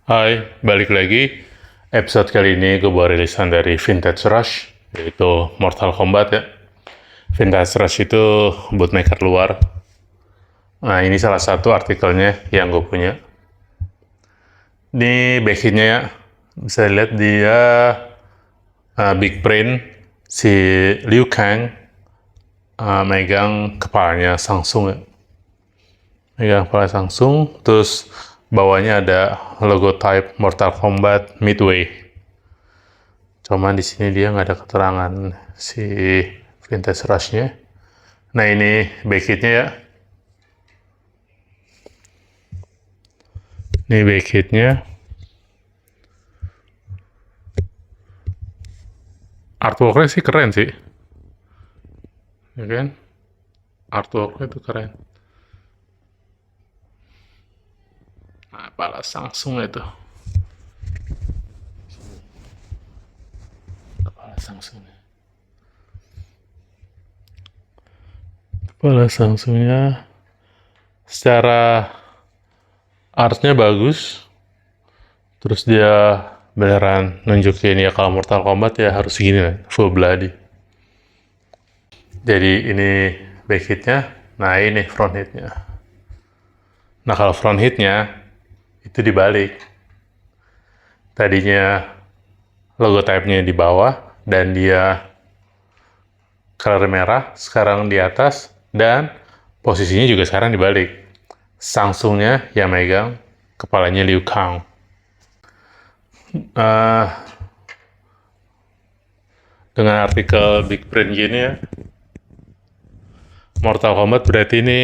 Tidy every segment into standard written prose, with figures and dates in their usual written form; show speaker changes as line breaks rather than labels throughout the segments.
Hai, balik lagi. Episode kali ini gue bawa rilisan dari Vintage Rush, yaitu Mortal Kombat ya. Vintage Rush itu bootmaker luar. Nah, ini salah satu artikelnya yang gue punya. Ini backing-nya ya, bisa lihat dia big print, si Liu Kang megang kepalanya Samsung ya. Megang kepala Samsung, terus bawahnya ada logo type Mortal Kombat Midway. Cuman di sini dia nggak ada keterangan si Vintage Rush-nya. Nah, ini backkitnya ya. Ini backkitnya. Artwork-nya sih keren sih. Ya kan? Artwork-nya tuh keren. Nah, kepala Samsung itu. Kepala Samsungnya. Kepala Samsungnya secara artnya bagus. Terus dia beneran nunjukin ya kalau Mortal Kombat ya harus gini lah, full bloody. Jadi ini backkitnya. Nah, ini front hitnya. Nah, kalau front hitnya itu dibalik. Tadinya logo type-nya di bawah dan dia color merah, sekarang di atas, dan posisinya juga sekarang dibalik. Samsungnya yang megang, kepalanya Liu Kang. Dengan artikel big print gini ya, Mortal Kombat berarti ini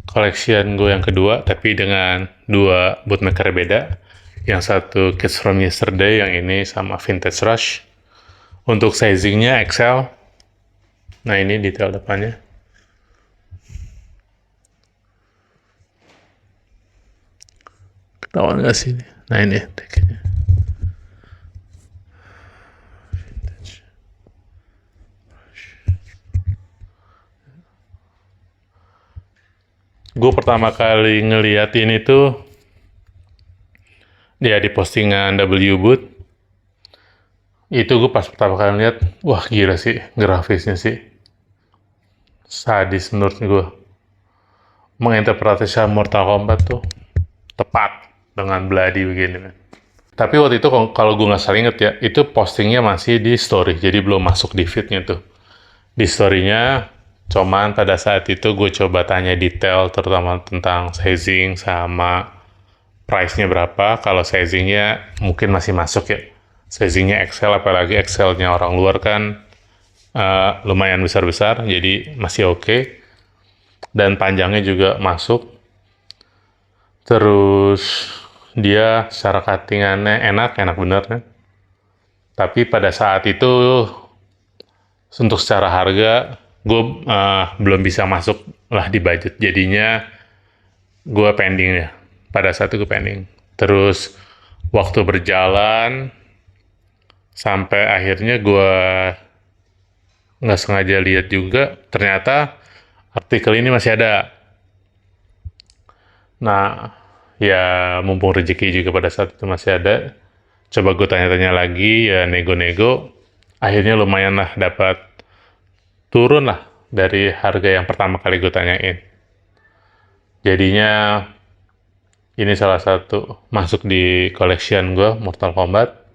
collection gue yang kedua, tapi dengan dua bootmaker beda. Yang satu Kids From Yesterday, yang ini sama Vintage Rush. Untuk sizingnya XL. Nah, ini detail depannya. Ketahuan nggak sih? Nah, ini tagnya. Gue pertama kali ngeliat ini tuh dia di postingan W-Boot. Itu gue pas pertama kali lihat, wah gila sih grafisnya sih. Sadis menurut gue. Menginterpretasi Mortal Kombat tuh tepat dengan bloody begini. Tapi waktu itu kalau gue nggak salah inget ya, itu postingnya masih di story, jadi belum masuk di feed-nya tuh. Di story-nya, cuman pada saat itu gue coba tanya detail, terutama tentang sizing sama price-nya berapa. Kalau sizing-nya mungkin masih masuk ya. Sizing-nya XL, apalagi XL-nya orang luar kan lumayan besar-besar, jadi masih oke. Dan panjangnya juga masuk. Terus dia secara cutting-annya enak bener kan. Tapi pada saat itu untuk secara harga gue belum bisa masuk lah di budget, jadinya gue pending ya. Pada saat itu gue pending. Terus waktu berjalan sampai akhirnya gue nggak sengaja lihat juga, ternyata artikel ini masih ada. Nah, ya mumpung rezeki juga pada saat itu masih ada, coba gue tanya-tanya lagi, ya nego-nego, akhirnya lumayan lah dapat turun lah dari harga yang pertama kali gue tanyain. Jadinya ini salah satu masuk di collection gue, Mortal Kombat.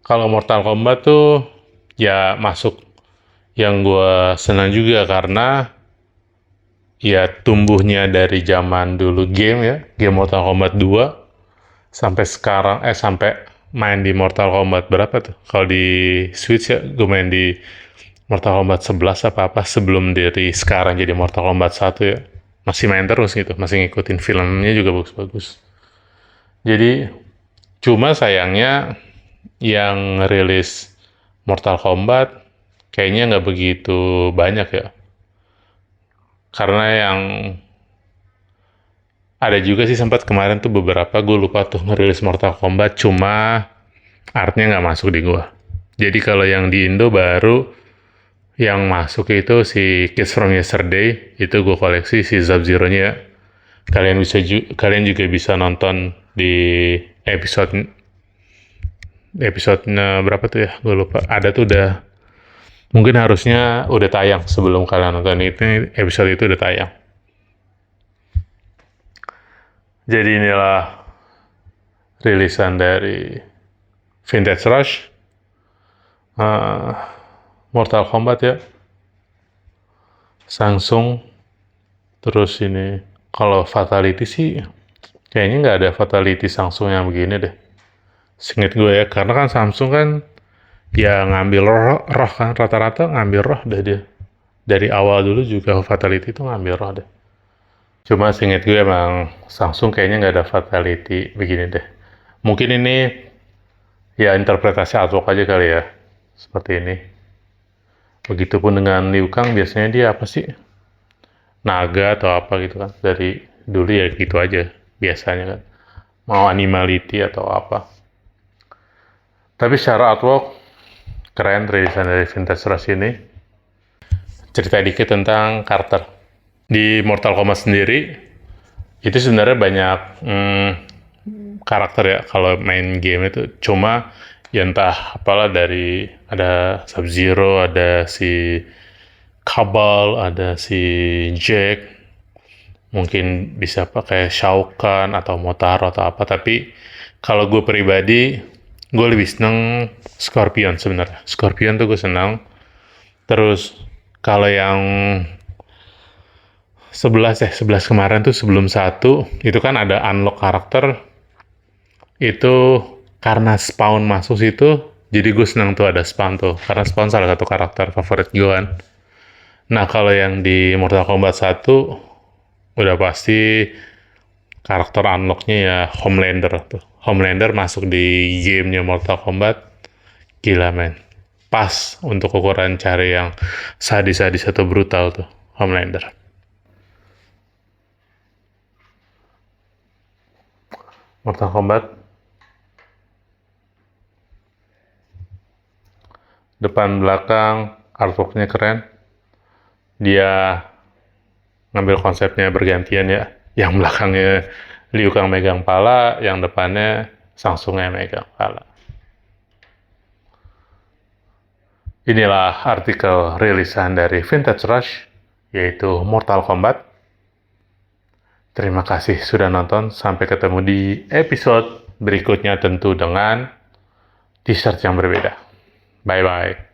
Kalau Mortal Kombat tuh ya masuk yang gue senang juga karena ya tumbuhnya dari zaman dulu game ya, game Mortal Kombat 2 sampai sekarang, sampai main di Mortal Kombat berapa tuh? Kalau di Switch ya, gue main di Mortal Kombat 11 apa-apa sebelum dari sekarang jadi Mortal Kombat 1 ya. Masih main terus gitu, masih ngikutin filmnya juga bagus-bagus. Jadi, cuma sayangnya yang rilis Mortal Kombat kayaknya nggak begitu banyak ya. Karena yang ada juga sih sempat kemarin tuh beberapa, gue lupa tuh ngerilis Mortal Kombat, cuma artnya nggak masuk di gue. Jadi kalau yang di Indo baru yang masuk itu si Kids From Yesterday, itu gue koleksi si Sub-Zero-nya ya. Kalian juga bisa nonton di episode berapa tuh ya, gue lupa. Ada tuh udah, mungkin harusnya udah tayang sebelum kalian nonton ini, episode itu udah tayang. Jadi inilah rilisan dari Vintage Rush, Mortal Kombat ya, Samsung. Terus ini kalau Fatality sih kayaknya nggak ada Fatality Samsung yang begini deh. Seinget gue ya, karena kan Samsung kan ya ngambil roh kan, rata-rata ngambil roh deh dia. Dari awal dulu juga Fatality itu ngambil roh deh. Cuma seinget gue emang Samsung kayaknya nggak ada Fatality begini deh. Mungkin ini ya interpretasi artwork aja kali ya, seperti ini. Begitupun dengan Liu Kang, biasanya dia apa sih? Naga atau apa gitu kan. Dari dulu ya gitu aja biasanya kan. Mau animality atau apa. Tapi secara artwork keren rilisan dari Vintage Rush ini. Cerita dikit tentang karakter. Di Mortal Kombat sendiri, itu sebenarnya banyak karakter ya kalau main game itu. Cuma ya entah apalah, dari ada Sub-Zero, ada si Kabal, ada si Jack, mungkin bisa pakai Shao Kahn atau Motaro atau apa. Tapi kalau gue pribadi, gue lebih seneng Scorpion sebenarnya. Scorpion tuh gue senang. Terus kalau yang 11 kemarin tuh sebelum 1, itu kan ada unlock karakter. Itu karena Spawn masuk situ, jadi gue senang tuh ada Spawn tuh. Karena Spawn salah satu karakter favorit gue kan. Nah, kalau yang di Mortal Kombat 1, udah pasti karakter unlock-nya ya Homelander tuh. Homelander masuk di gamenya Mortal Kombat, gila men. Pas untuk ukuran cari yang sadis-sadis atau brutal tuh, Homelander. Mortal Kombat, depan belakang artwork-nya keren. Dia ngambil konsepnya bergantian ya. Yang belakangnya Liu Kang megang pala, yang depannya Samsungnya megang pala. Inilah artikel rilisan dari Vintage Rush, yaitu Mortal Kombat. Terima kasih sudah nonton. Sampai ketemu di episode berikutnya, tentu dengan t-shirt yang berbeda. Bye-bye.